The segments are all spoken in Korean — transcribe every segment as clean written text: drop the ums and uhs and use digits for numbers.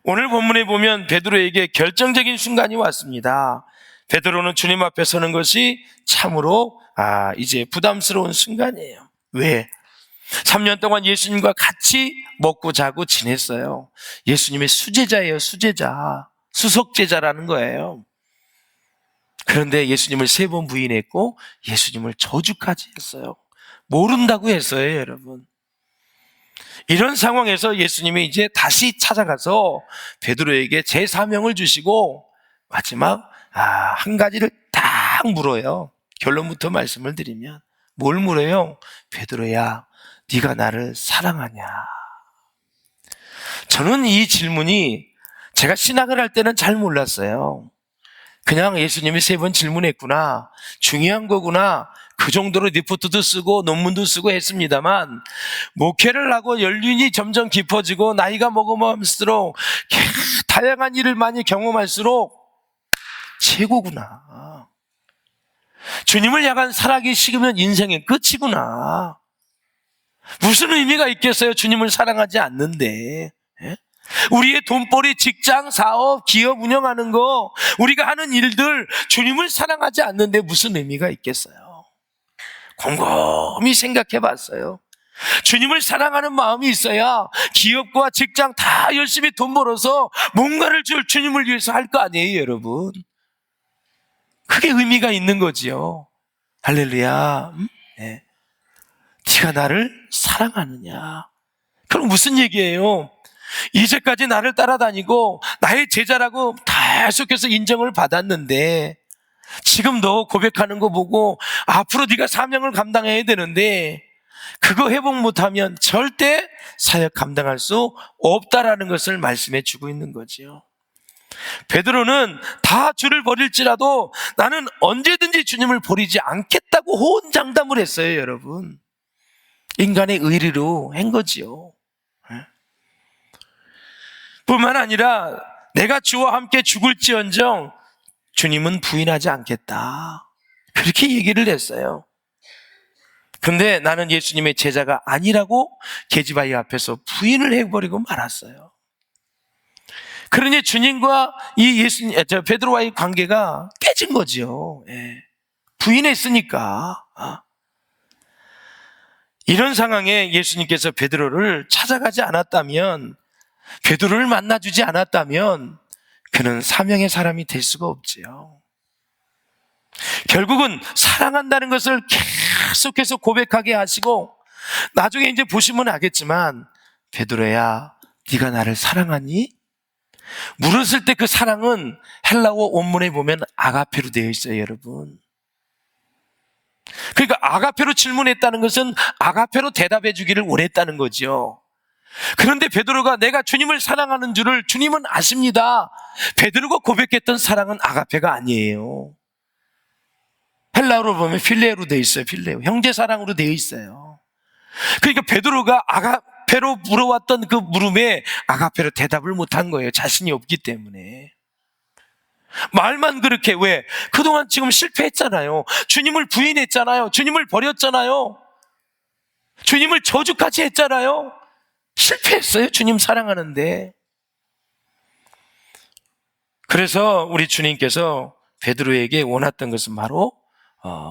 오늘 본문에 보면 베드로에게 결정적인 순간이 왔습니다. 베드로는 주님 앞에 서는 것이 참으로 이제 부담스러운 순간이에요. 왜? 3년 동안 예수님과 같이 먹고 자고 지냈어요. 예수님의 수제자예요. 수제자, 수석제자라는 거예요. 그런데 예수님을 3번 부인했고 예수님을 저주까지 했어요. 모른다고 했어요, 여러분. 이런 상황에서 예수님이 이제 다시 찾아가서 베드로에게 제사명을 주시고 마지막 한 가지를 딱 물어요. 결론부터 말씀을 드리면 뭘 물어요? 베드로야, 네가 나를 사랑하냐? 저는 이 질문이 제가 신학을 할 때는 잘 몰랐어요. 그냥 예수님이 3번 질문했구나, 중요한 거구나, 그 정도로 리포트도 쓰고 논문도 쓰고 했습니다만, 목회를 하고 연륜이 점점 깊어지고 나이가 먹으면서록 다양한 일을 많이 경험할수록 최고구나, 주님을 향한 사랑이 식으면 인생의 끝이구나. 무슨 의미가 있겠어요, 주님을 사랑하지 않는데. 우리의 돈벌이, 직장, 사업, 기업 운영하는 거, 우리가 하는 일들 주님을 사랑하지 않는데 무슨 의미가 있겠어요? 곰곰이 생각해 봤어요. 주님을 사랑하는 마음이 있어야 기업과 직장 다 열심히 돈 벌어서 뭔가를 주님을 위해서 할 거 아니에요, 여러분. 그게 의미가 있는 거지요. 할렐루야. 네. 네가 나를 사랑하느냐? 그럼 무슨 얘기예요? 이제까지 나를 따라다니고 나의 제자라고 계속해서 인정을 받았는데, 지금 너 고백하는 거 보고 앞으로 네가 사명을 감당해야 되는데 그거 회복 못하면 절대 사역 감당할 수 없다라는 것을 말씀해 주고 있는 거지요. 베드로는 다 주를 버릴지라도 나는 언제든지 주님을 버리지 않겠다고 호언장담을 했어요, 여러분. 인간의 의리로 한 거지요. 뿐만 아니라 내가 주와 함께 죽을지언정 주님은 부인하지 않겠다, 그렇게 얘기를 했어요. 근데 나는 예수님의 제자가 아니라고 계집아이 앞에서 부인을 해버리고 말았어요. 그러니 주님과 베드로와의 관계가 깨진 거지요. 부인했으니까. 이런 상황에 예수님께서 베드로를 찾아가지 않았다면, 베드로를 만나주지 않았다면 그는 사명의 사람이 될 수가 없지요. 결국은 사랑한다는 것을 계속해서 고백하게 하시고, 나중에 이제 보시면 알겠지만, 베드로야, 네가 나를 사랑하니? 물었을 때 그 사랑은 헬라어 원문에 보면 아가페로 되어 있어요, 여러분. 그러니까 아가페로 질문했다는 것은 아가페로 대답해 주기를 원했다는 거죠. 그런데 베드로가 내가 주님을 사랑하는 줄을 주님은 아십니다. 베드로가 고백했던 사랑은 아가페가 아니에요. 헬라어로 보면 필레오로 되어 있어요. 필레오, 형제 사랑으로 되어 있어요. 그러니까 베드로가 아가페로 물어왔던 그 물음에 아가페로 대답을 못한 거예요. 자신이 없기 때문에. 말만 그렇게. 왜? 그동안 지금 실패했잖아요. 주님을 부인했잖아요. 주님을 버렸잖아요. 주님을 저주까지 했잖아요. 실패했어요, 주님 사랑하는데. 그래서 우리 주님께서 베드로에게 원했던 것은 바로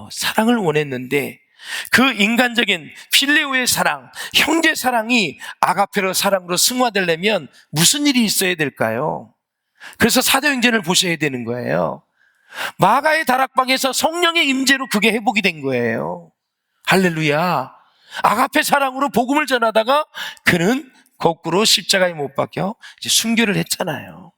사랑을 원했는데, 그 인간적인 필레오의 사랑, 형제 사랑이 아가페로 사랑으로 승화되려면 무슨 일이 있어야 될까요? 그래서 사도행전을 보셔야 되는 거예요. 마가의 다락방에서 성령의 임재로 그게 회복이 된 거예요. 할렐루야. 아가페 사랑으로 복음을 전하다가 그는 거꾸로 십자가에 못 박혀 이제 순교를 했잖아요.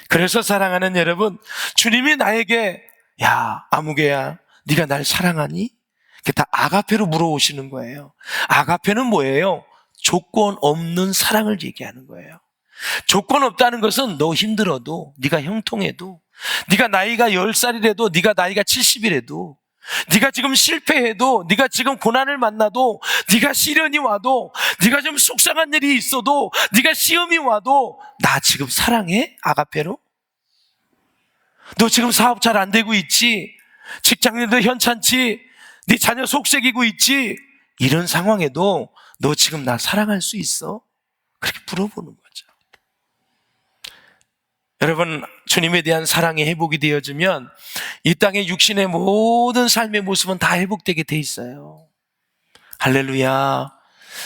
그래서 사랑하는 여러분, 주님이 나에게 야 아무개야, 네가 날 사랑하니? 그게 다 아가페로 물어오시는 거예요. 아가페는 뭐예요? 조건 없는 사랑을 얘기하는 거예요. 조건 없다는 것은 너 힘들어도, 네가 형통해도, 네가 나이가 10살이라도, 네가 나이가 70이라도, 네가 지금 실패해도, 네가 지금 고난을 만나도, 네가 시련이 와도, 네가 좀 속상한 일이 있어도, 네가 시험이 와도 나 지금 사랑해? 아가페로? 너 지금 사업 잘 안 되고 있지? 직장인도 현찮지? 네 자녀 속색이고 있지? 이런 상황에도 너 지금 나 사랑할 수 있어? 그렇게 물어보는 거죠. 여러분, 주님에 대한 사랑이 회복이 되어지면 이 땅의 육신의 모든 삶의 모습은 다 회복되게 돼 있어요. 할렐루야.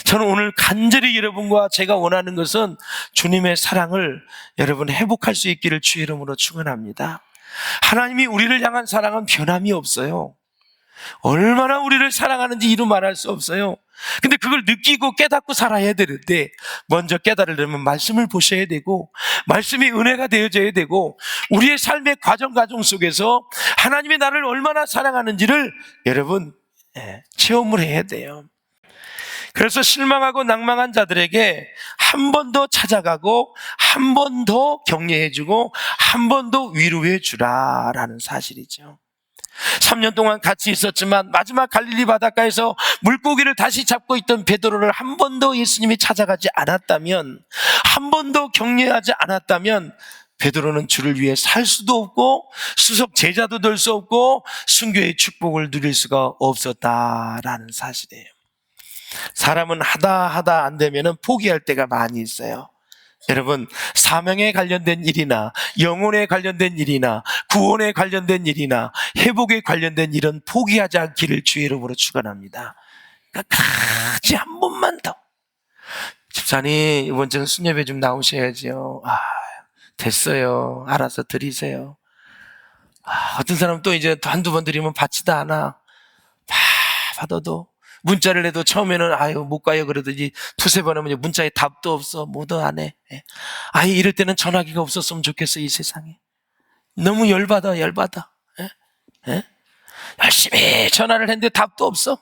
저는 오늘 간절히 여러분과 제가 원하는 것은 주님의 사랑을 여러분 회복할 수 있기를 주의 이름으로 축원합니다. 하나님이 우리를 향한 사랑은 변함이 없어요. 얼마나 우리를 사랑하는지 이루 말할 수 없어요. 근데 그걸 느끼고 깨닫고 살아야 되는데, 먼저 깨달으려면 말씀을 보셔야 되고, 말씀이 은혜가 되어져야 되고, 우리의 삶의 과정 속에서 하나님이 나를 얼마나 사랑하는지를 여러분 체험을 해야 돼요. 그래서 실망하고 낭망한 자들에게 한 번 더 찾아가고 한 번 더 격려해주고 한 번 더 위로해 주라라는 사실이죠. 3년 동안 같이 있었지만 마지막 갈릴리 바닷가에서 물고기를 다시 잡고 있던 베드로를 한 번 더 예수님이 찾아가지 않았다면, 한 번 더 격려하지 않았다면 베드로는 주를 위해 살 수도 없고 수석 제자도 될 수 없고 순교의 축복을 누릴 수가 없었다라는 사실이에요. 사람은 하다 안 되면 포기할 때가 많이 있어요. 여러분, 사명에 관련된 일이나 영혼에 관련된 일이나 구원에 관련된 일이나 회복에 관련된 일은 포기하지 않기를 주의 이름으로 축원합니다. 끝까지 한 번만 더. 집사님, 이번 주는 순례배 좀 나오셔야죠. 됐어요. 알아서 드리세요. 어떤 사람은 또 이제 한두 번 드리면 받지도 않아. 받아도 문자를 해도 처음에는 못 가요 그러더니 두세 번 하면 문자에 답도 없어. 뭐도 안 해. 이럴 때는 전화기가 없었으면 좋겠어. 이 세상에 너무 열받아. 열심히 전화를 했는데 답도 없어.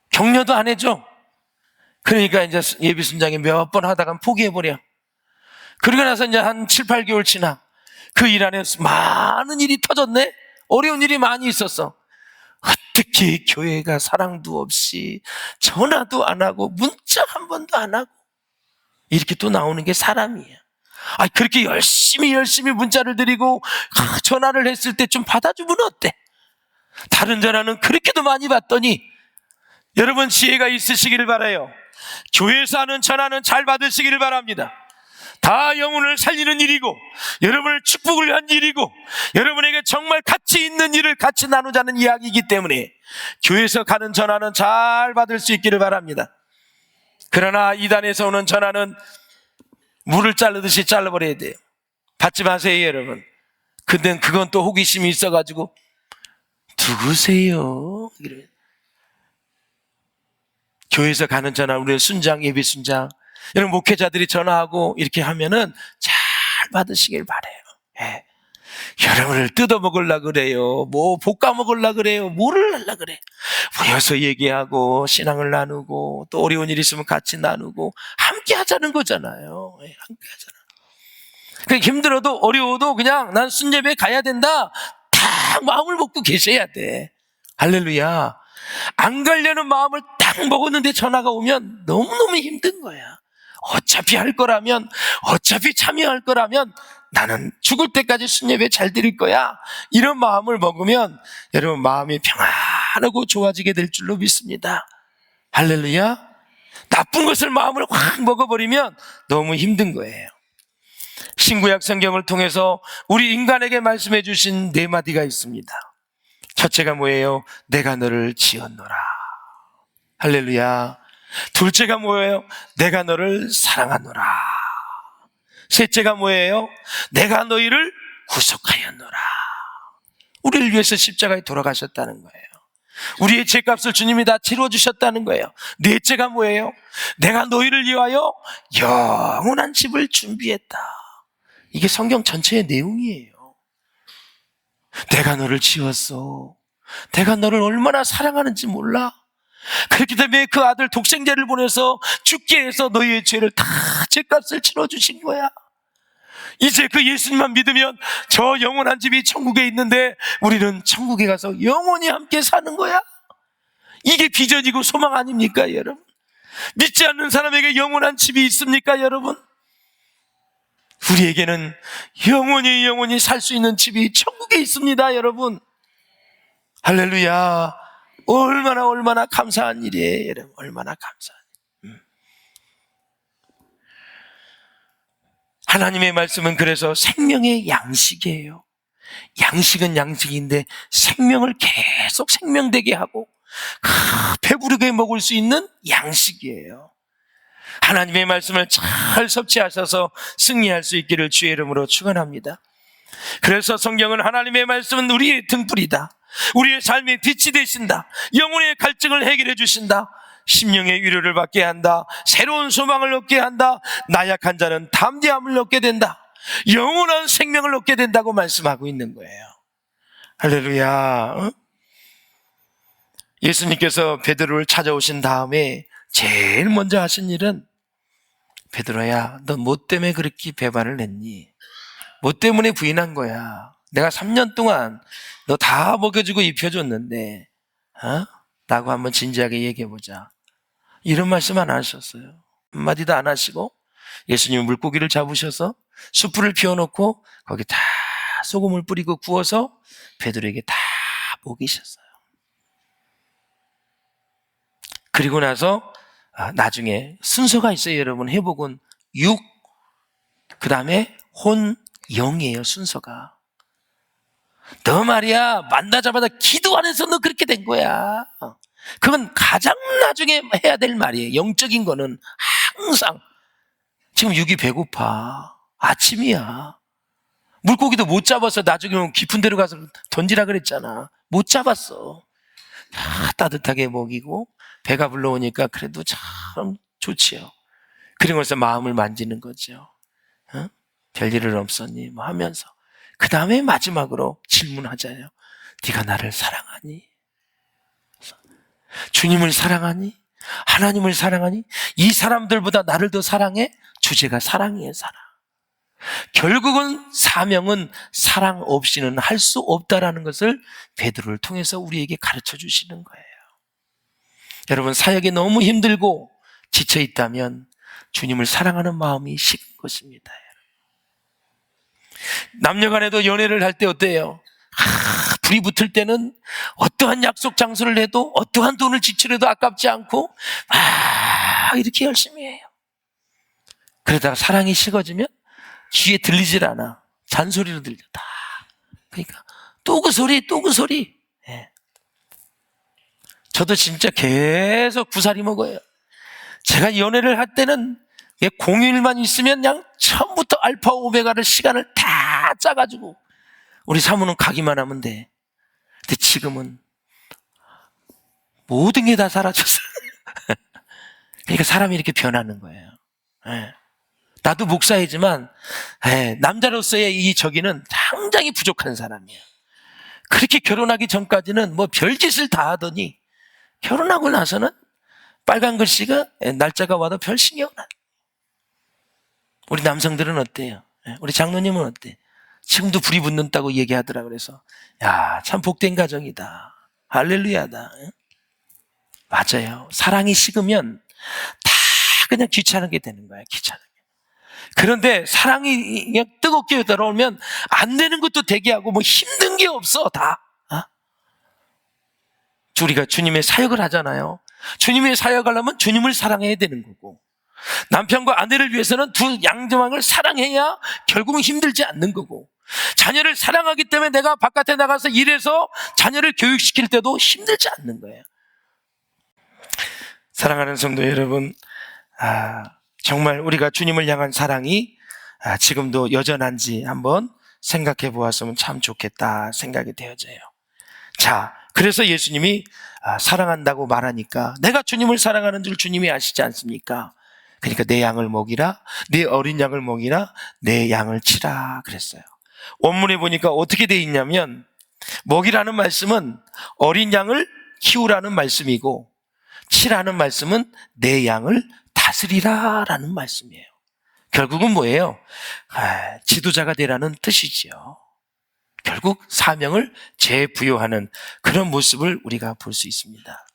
격려도 안 해줘. 그러니까 이제 예비 순장이 몇 번 하다가 포기해버려. 그러고 나서 이제 한 7, 8개월 지나 그 일 안에 많은 일이 터졌네. 어려운 일이 많이 있었어. 어떻게 교회가 사랑도 없이 전화도 안 하고 문자 한 번도 안 하고 이렇게 또 나오는 게 사람이야. 그렇게 열심히 문자를 드리고 전화를 했을 때 좀 받아주면 어때? 다른 전화는 그렇게도 많이 받더니, 여러분 지혜가 있으시기를 바라요. 교회에서 하는 전화는 잘 받으시기를 바랍니다. 다 영혼을 살리는 일이고 여러분을 축복을 위한 일이고 여러분에게 정말 가치 있는 일을 같이 나누자는 이야기이기 때문에 교회에서 가는 전화는 잘 받을 수 있기를 바랍니다. 그러나 이단에서 오는 전화는 물을 자르듯이 잘라버려야 돼요. 받지 마세요 여러분. 근데 그건 또 호기심이 있어가지고 누구세요? 교회에서 가는 전화, 우리 순장, 예비 순장, 여러분 목회자들이 전화하고 이렇게 하면은 잘 받으시길 바라요. 여러분을 뜯어먹으려고 그래요. 뭐 볶아먹으려고 그래요. 뭐를 하려고 그래. 모여서 얘기하고 신앙을 나누고 또 어려운 일 있으면 같이 나누고 함께 하자는 거잖아요. 함께 하잖아. 힘들어도 어려워도 그냥 난 순례배 가야 된다, 딱 마음을 먹고 계셔야 돼. 할렐루야. 안 가려는 마음을 딱 먹었는데 전화가 오면 너무너무 힘든 거야. 어차피 할 거라면, 어차피 참여할 거라면 나는 죽을 때까지 순례배 잘 드릴 거야. 이런 마음을 먹으면 여러분 마음이 평안하고 좋아지게 될 줄로 믿습니다. 할렐루야. 나쁜 것을 마음을 확 먹어버리면 너무 힘든 거예요. 신구약 성경을 통해서 우리 인간에게 말씀해 주신 네 마디가 있습니다. 첫째가 뭐예요? 내가 너를 지었노라. 할렐루야. 둘째가 뭐예요? 내가 너를 사랑하노라. 셋째가 뭐예요? 내가 너희를 구속하였노라. 우리를 위해서 십자가에 돌아가셨다는 거예요. 우리의 죄값을 주님이 다 치러주셨다는 거예요. 넷째가 뭐예요? 내가 너희를 위하여 영원한 집을 준비했다. 이게 성경 전체의 내용이에요. 내가 너를 지었어. 내가 너를 얼마나 사랑하는지 몰라? 그렇기 때문에 그 아들 독생자를 보내서 죽게 해서 너희의 죄를 다 죄값을 치러주신 거야. 이제 그 예수님만 믿으면 저 영원한 집이 천국에 있는데 우리는 천국에 가서 영원히 함께 사는 거야. 이게 비전이고 소망 아닙니까 여러분? 믿지 않는 사람에게 영원한 집이 있습니까 여러분? 우리에게는 영원히 살 수 있는 집이 천국에 있습니다 여러분. 할렐루야. 얼마나 감사한 일이에요 여러분. 얼마나 감사한 일. 하나님의 말씀은 그래서 생명의 양식이에요. 양식은 양식인데 생명을 계속 생명되게 하고 배부르게 먹을 수 있는 양식이에요. 하나님의 말씀을 잘 섭취하셔서 승리할 수 있기를 주의 이름으로 축원합니다. 그래서 성경은 하나님의 말씀은 우리의 등불이다, 우리의 삶의 빛이 되신다, 영혼의 갈증을 해결해 주신다, 심령의 위로를 받게 한다, 새로운 소망을 얻게 한다, 나약한 자는 담대함을 얻게 된다, 영원한 생명을 얻게 된다고 말씀하고 있는 거예요. 할렐루야. 예수님께서 베드로를 찾아오신 다음에 제일 먼저 하신 일은, 베드로야, 너 뭐 때문에 그렇게 배반을 했니? 뭐 때문에 부인한 거야? 내가 3년 동안 너 다 먹여주고 입혀줬는데, 라고 한번 진지하게 얘기해보자. 이런 말씀 안 하셨어요. 한마디도 안 하시고 예수님은 물고기를 잡으셔서 숯불을 피워놓고 거기 다 소금을 뿌리고 구워서 베드로에게 다 먹이셨어요. 그리고 나서 나중에 순서가 있어요. 여러분, 회복은 6, 그 다음에 혼, 0이에요. 순서가. 너 말이야, 만나자마자 기도 안에서 너 그렇게 된 거야. 그건 가장 나중에 해야 될 말이에요. 영적인 거는 항상. 지금 6이 배고파, 아침이야, 물고기도 못 잡아서 나중에 깊은 데로 가서 던지라 그랬잖아. 못 잡았어. 다 따뜻하게 먹이고 배가 불러오니까 그래도 참 좋지요. 그리고 나서 마음을 만지는 거죠. 별일은 없었니? 뭐 하면서 그 다음에 마지막으로 질문하잖아요. 네가 나를 사랑하니? 주님을 사랑하니? 하나님을 사랑하니? 이 사람들보다 나를 더 사랑해? 주제가 사랑이에요. 사랑. 결국은 사명은 사랑 없이는 할 수 없다라는 것을 베드로를 통해서 우리에게 가르쳐 주시는 거예요. 여러분, 사역이 너무 힘들고 지쳐 있다면 주님을 사랑하는 마음이 식은 것입니다. 남녀간에도 연애를 할 때 어때요? 불이 붙을 때는 어떠한 약속 장소를 해도, 어떠한 돈을 지출해도 아깝지 않고 이렇게 열심히 해요. 그러다가 사랑이 식어지면 귀에 들리질 않아. 잔소리로 들려. 다. 그러니까 또 그 소리, 또 그 소리. 저도 진짜 계속 구사리 먹어요. 제가 연애를 할 때는 공휴일만 있으면 그냥 처음부터 알파 오메가를 시간을 다 짜가지고 우리 사모는 가기만 하면 돼. 근데 지금은 모든 게 다 사라졌어요. 그러니까 사람이 이렇게 변하는 거예요. 나도 목사이지만 남자로서의 이 저기는 상당히 부족한 사람이에요. 그렇게 결혼하기 전까지는 뭐 별짓을 다 하더니 결혼하고 나서는 빨간 글씨가 날짜가 와도 별 신경 안. 우리 남성들은 어때요? 우리 장로님은 어때? 지금도 불이 붙는다고 얘기하더라. 그래서 야, 참 복된 가정이다. 할렐루야다. 맞아요. 사랑이 식으면 다 그냥 귀찮게 되는 거야. 귀찮게. 그런데 사랑이 그냥 뜨겁게 들어오면 안 되는 것도 되게 하고 뭐 힘든 게 없어. 다. 우리가 주님의 사역을 하잖아요. 주님의 사역하려면 주님을 사랑해야 되는 거고, 남편과 아내를 위해서는 두 양정을 사랑해야 결국은 힘들지 않는 거고, 자녀를 사랑하기 때문에 내가 바깥에 나가서 일해서 자녀를 교육시킬 때도 힘들지 않는 거예요. 사랑하는 성도 여러분, 정말 우리가 주님을 향한 사랑이 지금도 여전한지 한번 생각해 보았으면 참 좋겠다 생각이 되어져요. 자, 그래서 예수님이 사랑한다고 말하니까 내가 주님을 사랑하는 줄 주님이 아시지 않습니까? 그러니까 내 양을 먹이라, 내 어린 양을 먹이라, 내 양을 치라 그랬어요. 원문에 보니까 어떻게 돼 있냐면, 먹이라는 말씀은 어린 양을 키우라는 말씀이고, 치라는 말씀은 내 양을 다스리라라는 말씀이에요. 결국은 뭐예요? 지도자가 되라는 뜻이지요. 결국 사명을 재부여하는 그런 모습을 우리가 볼 수 있습니다.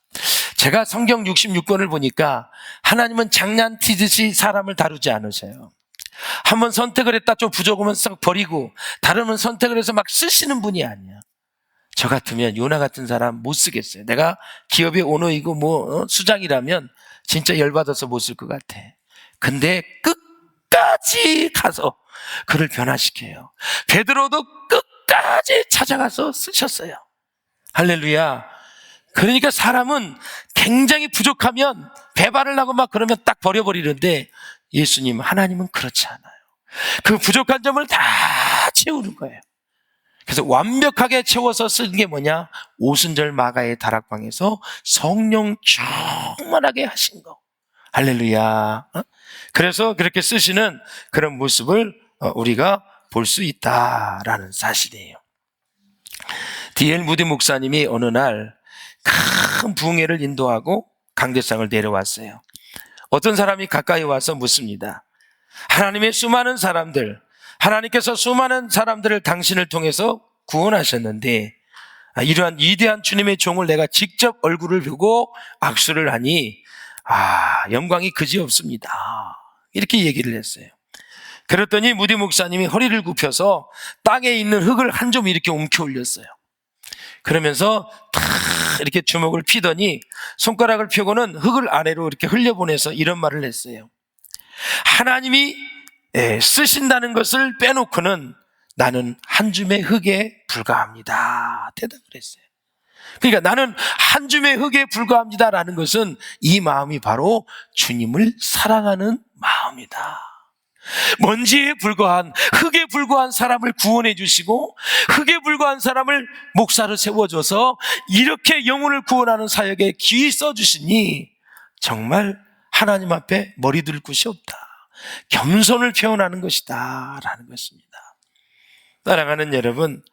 제가 성경 66권을 보니까 하나님은 장난치듯이 사람을 다루지 않으세요. 한번 선택을 했다 좀 부족하면 싹 버리고, 다르면 선택을 해서 막 쓰시는 분이 아니야. 저 같으면 요나 같은 사람 못 쓰겠어요. 내가 기업의 오너이고 수장이라면 진짜 열받아서 못 쓸 것 같아. 근데 끝까지 가서 그를 변화시켜요. 베드로도 끝까지 찾아가서 쓰셨어요. 할렐루야. 그러니까 사람은 굉장히 부족하면 배반을 하고 막 그러면 딱 버려버리는데, 예수님, 하나님은 그렇지 않아요. 그 부족한 점을 다 채우는 거예요. 그래서 완벽하게 채워서 쓴 게 뭐냐? 오순절 마가의 다락방에서 성령 충만하게 하신 거. 할렐루야. 그래서 그렇게 쓰시는 그런 모습을 우리가 볼 수 있다라는 사실이에요. D.L. 무디 목사님이 어느 날 큰 부흥회를 인도하고 강대상을 내려왔어요. 어떤 사람이 가까이 와서 묻습니다. 하나님의 수많은 사람들, 하나님께서 수많은 사람들을 당신을 통해서 구원하셨는데, 이러한 위대한 주님의 종을 내가 직접 얼굴을 보고 악수를 하니 영광이 그지없습니다. 이렇게 얘기를 했어요. 그랬더니 무디 목사님이 허리를 굽혀서 땅에 있는 흙을 한 점 이렇게 움켜 올렸어요. 그러면서 탁 이렇게 주먹을 피더니 손가락을 펴고는 흙을 아래로 이렇게 흘려보내서 이런 말을 했어요. 하나님이 쓰신다는 것을 빼놓고는 나는 한 줌의 흙에 불과합니다. 대답을 했어요. 그러니까 나는 한 줌의 흙에 불과합니다라는 것은 이 마음이 바로 주님을 사랑하는 마음이다. 먼지에 불과한, 흙에 불과한 사람을 구원해 주시고 흙에 불과한 사람을 목사로 세워줘서 이렇게 영혼을 구원하는 사역에 귀히 써주시니 정말 하나님 앞에 머리 들 곳이 없다. 겸손을 표현하는 것이다 라는 것입니다. 사랑하는 여러분,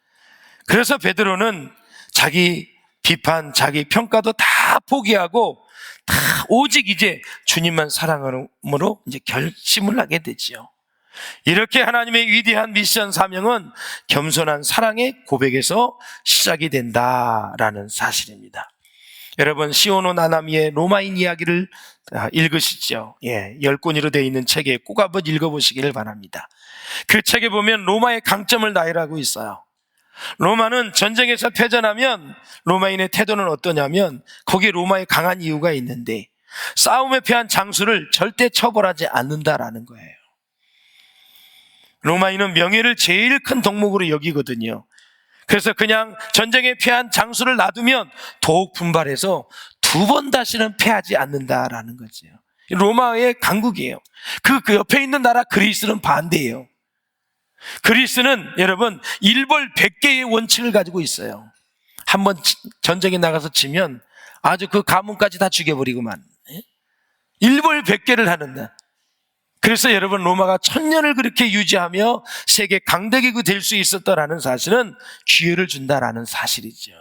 그래서 베드로는 자기 비판, 자기 평가도 다 포기하고 다 오직 이제 주님만 사랑함으로 이제 결심을 하게 되지요. 이렇게 하나님의 위대한 미션 사명은 겸손한 사랑의 고백에서 시작이 된다라는 사실입니다. 여러분, 시오노 나나미의 로마인 이야기를 읽으시죠. 10권으로 되어 있는 책에 꼭 한번 읽어보시기를 바랍니다. 그 책에 보면 로마의 강점을 나열하고 있어요. 로마는 전쟁에서 패전하면 로마인의 태도는 어떠냐면, 거기에 로마의 강한 이유가 있는데 싸움에 패한 장수를 절대 처벌하지 않는다라는 거예요. 로마인은 명예를 제일 큰 덕목으로 여기거든요. 그래서 그냥 전쟁에 패한 장수를 놔두면 더욱 분발해서 두 번 다시는 패하지 않는다라는 거죠. 로마의 강국이에요. 그 옆에 있는 나라 그리스는 반대예요. 그리스는 여러분 일벌 100개의 원칙을 가지고 있어요. 한번 전쟁에 나가서 지면 아주 그 가문까지 다 죽여버리고만 일벌 100개를 하는다. 그래서 여러분, 로마가 1000년을 그렇게 유지하며 세계 강대국이 될 수 있었다라는 사실은 기회를 준다라는 사실이죠.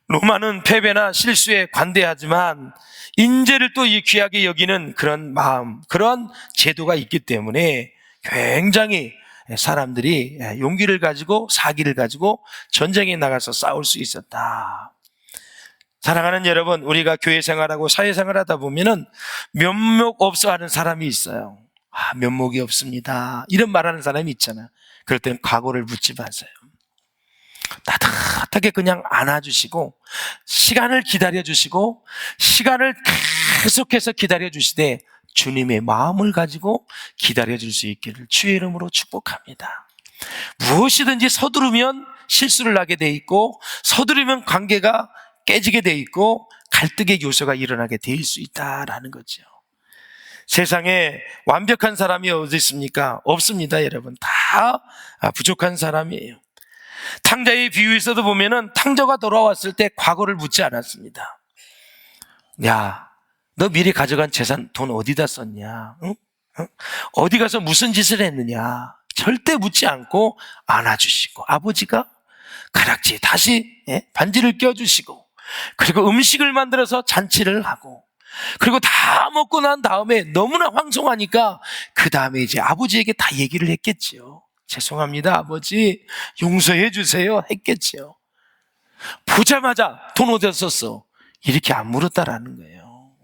로마는 패배나 실수에 관대하지만 인재를 또 귀하게 여기는 그런 마음, 그런 제도가 있기 때문에 굉장히 사람들이 용기를 가지고 사기를 가지고 전쟁에 나가서 싸울 수 있었다. 사랑하는 여러분, 우리가 교회 생활하고 사회 생활하다 보면은 면목 없어 하는 사람이 있어요. 면목이 없습니다, 이런 말하는 사람이 있잖아. 그럴 때는 각오를 묻지 마세요. 따뜻하게 그냥 안아주시고 시간을 기다려주시고 시간을 계속해서 기다려주시되 주님의 마음을 가지고 기다려줄 수 있기를 주의 이름으로 축복합니다. 무엇이든지 서두르면 실수를 하게 돼 있고 서두르면 관계가 깨지게 돼 있고 갈등의 요소가 일어나게 될 수 있다라는 거죠. 세상에 완벽한 사람이 어디 있습니까? 없습니다, 여러분. 다 부족한 사람이에요. 탕자의 비유에서도 보면은 탕자가 돌아왔을 때 과거를 묻지 않았습니다. 야, 너 미리 가져간 재산 돈 어디다 썼냐? 응? 어디 가서 무슨 짓을 했느냐? 절대 묻지 않고 안아주시고, 아버지가 가락지에 다시 반지를 껴주시고, 그리고 음식을 만들어서 잔치를 하고, 그리고 다 먹고 난 다음에 너무나 황송하니까 그 다음에 이제 아버지에게 다 얘기를 했겠지요. 죄송합니다, 아버지, 용서해 주세요 했겠지요. 보자마자 돈 어디다 썼어? 이렇게 안 물었다라는 거예요.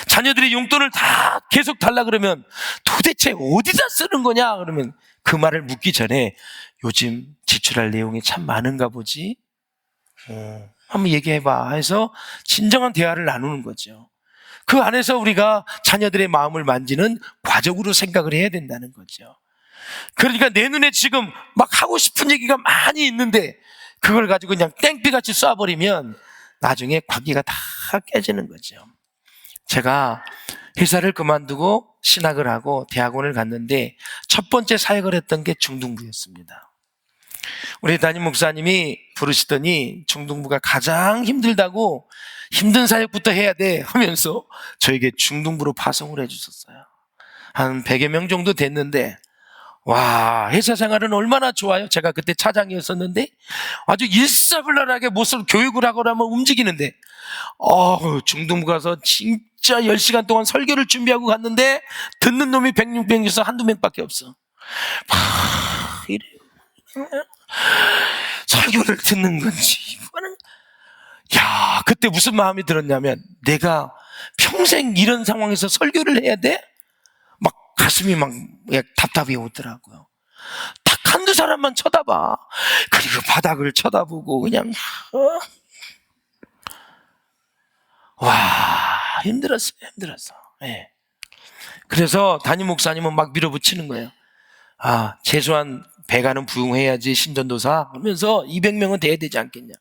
자녀들이 용돈을 다 계속 달라 그러면 도대체 어디다 쓰는 거냐 그러면 그 말을 묻기 전에 요즘 지출할 내용이 참 많은가 보지? 한번 얘기해봐 해서 진정한 대화를 나누는 거죠. 그 안에서 우리가 자녀들의 마음을 만지는 과정으로 생각을 해야 된다는 거죠. 그러니까 내 눈에 지금 막 하고 싶은 얘기가 많이 있는데 그걸 가지고 그냥 땡볕같이 쏴버리면 나중에 관계가 다 깨지는 거죠. 제가 회사를 그만두고 신학을 하고 대학원을 갔는데 첫 번째 사역을 했던 게 중등부였습니다. 우리 담임 목사님이 부르시더니 중등부가 가장 힘들다고 힘든 사역부터 해야 돼 하면서 저에게 중등부로 파송을 해주셨어요. 한 100여 명 정도 됐는데 와, 회사 생활은 얼마나 좋아요. 제가 그때 차장이었었는데 아주 일사불란하게 무슨 교육을 하거나 뭐 움직이는데 중등부 가서 진짜 10시간 동안 설교를 준비하고 갔는데 듣는 놈이 106명에서 한두 명밖에 없어. 이래요. 설교를 듣는 건지 야, 그때 무슨 마음이 들었냐면 내가 평생 이런 상황에서 설교를 해야 돼? 막 가슴이 막 답답해 오더라고요. 딱 한두 사람만 쳐다봐. 그리고 바닥을 쳐다보고 그냥 와, 힘들었어. 네. 그래서 담임 목사님은 막 밀어붙이는 거예요. 최소한 배가는 부흥해야지 신전도사 하면서 200명은 돼야 되지 않겠냐.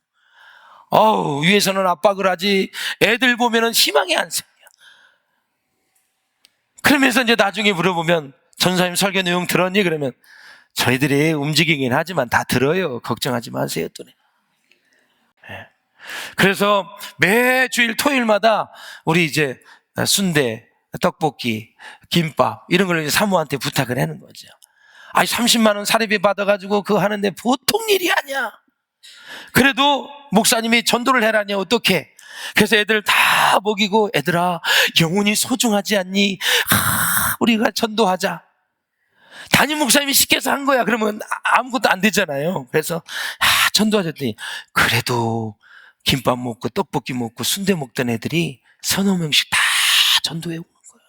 위에서는 압박을 하지 애들 보면은 희망이 안 생겨. 그러면서 이제 나중에 물어보면 전사님 설교 내용 들었니? 그러면 저희들이 움직이긴 하지만 다 들어요. 걱정하지 마세요. 또. 네. 그래서 매주일 토요일마다 우리 이제 순대, 떡볶이, 김밥 이런 걸 이제 사모한테 부탁을 하는 거죠. 30만 원 사례비 받아가지고 그거 하는데 보통 일이 아니야. 그래도 목사님이 전도를 해라니 어떡해. 그래서 애들 다 먹이고 애들아 영혼이 소중하지 않니? 우리가 전도하자. 담임 목사님이 시켜서 한 거야. 그러면 아무것도 안 되잖아요. 그래서 전도하셨더니 그래도 김밥 먹고 떡볶이 먹고 순대 먹던 애들이 서너 명씩 다 전도해 오는 거예요.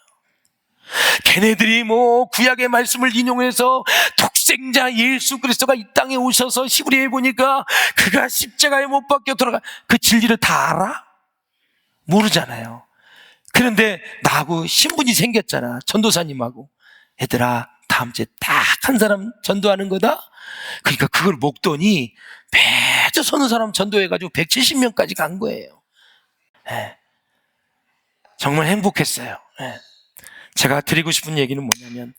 걔네들이 뭐 구약의 말씀을 인용해서 독생자 예수 그리스도가 이 땅에 오셔서 히브리에 보니까 그가 십자가에 못 박혀 돌아가 그 진리를 다 알아? 모르잖아요. 그런데 나하고 신분이 생겼잖아. 전도사님하고. 얘들아 다음 주에 딱 한 사람 전도하는 거다. 그러니까 그걸 먹더니 매주 서너 사람 전도해가지고 170명까지 간 거예요. 네. 정말 행복했어요. 네. 제가 드리고 싶은 얘기는 뭐냐면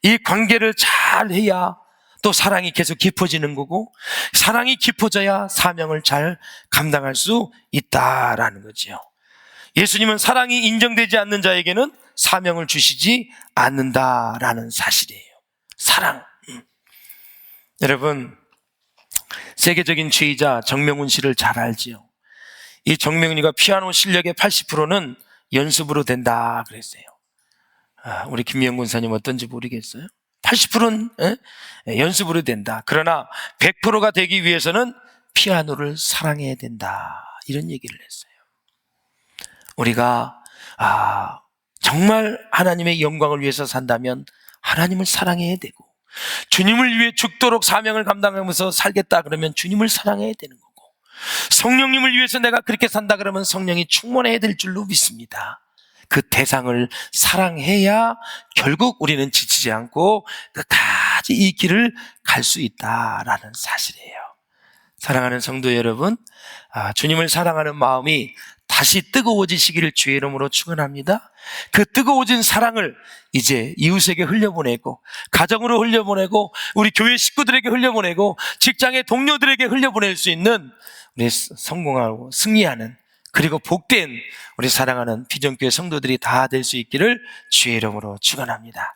이 관계를 잘 해야 또 사랑이 계속 깊어지는 거고 사랑이 깊어져야 사명을 잘 감당할 수 있다라는 거죠. 예수님은 사랑이 인정되지 않는 자에게는 사명을 주시지 않는다라는 사실이에요. 사랑. 여러분 세계적인 지휘자 정명훈 씨를 잘 알지요. 이 정명훈이가 피아노 실력의 80%는 연습으로 된다 그랬어요. 우리 김미영 군사님 어떤지 모르겠어요. 80%는 연습으로 된다. 그러나 100%가 되기 위해서는 피아노를 사랑해야 된다. 이런 얘기를 했어요. 우리가 정말 하나님의 영광을 위해서 산다면 하나님을 사랑해야 되고 주님을 위해 죽도록 사명을 감당하면서 살겠다 그러면 주님을 사랑해야 되는 거고 성령님을 위해서 내가 그렇게 산다 그러면 성령이 충만해야 될 줄로 믿습니다. 그 대상을 사랑해야 결국 우리는 지치지 않고 끝까지 이 길을 갈 수 있다라는 사실이에요. 사랑하는 성도 여러분, 주님을 사랑하는 마음이 다시 뜨거워지시기를 주의 이름으로 축원합니다. 그 뜨거워진 사랑을 이제 이웃에게 흘려보내고 가정으로 흘려보내고 우리 교회 식구들에게 흘려보내고 직장의 동료들에게 흘려보낼 수 있는 우리 성공하고 승리하는 그리고 복된 우리 사랑하는 비전교회 성도들이 다 될 수 있기를 주의 이름으로 축원합니다.